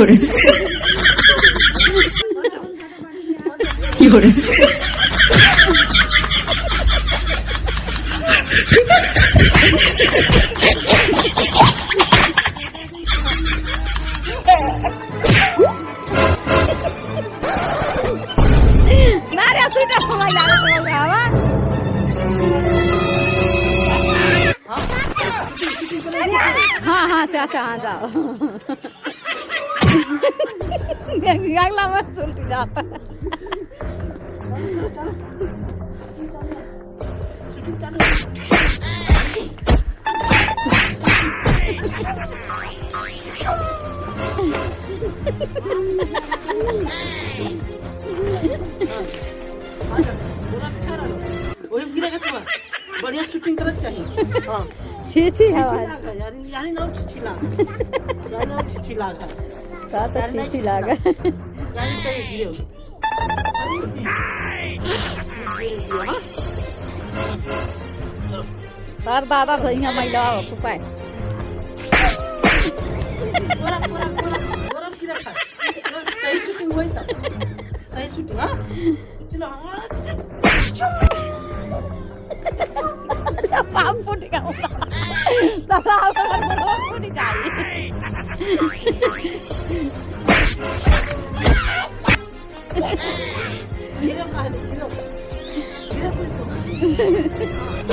有人，有人。哪俩睡着了呀？我干嘛？हाँ हाँ चाचा हाँ जाओ अगला मैं सुलट जाता बढ़िया शूटिंग करना चाहिए हाँ छीछी है यानी ना छिछिला यानी ना छिछिला का साथ छीछी लागा यानी चाहिए गिरे तार दादा तो यहाँ महिला कुपाय पूरा पूरा पूरा पूरा की रखा सही शूटिंग हुई तब सही शूटिंग हाँ चलो पाप फुट गया तालाब में फुट गई गिरो कहाँ गिरो गिरो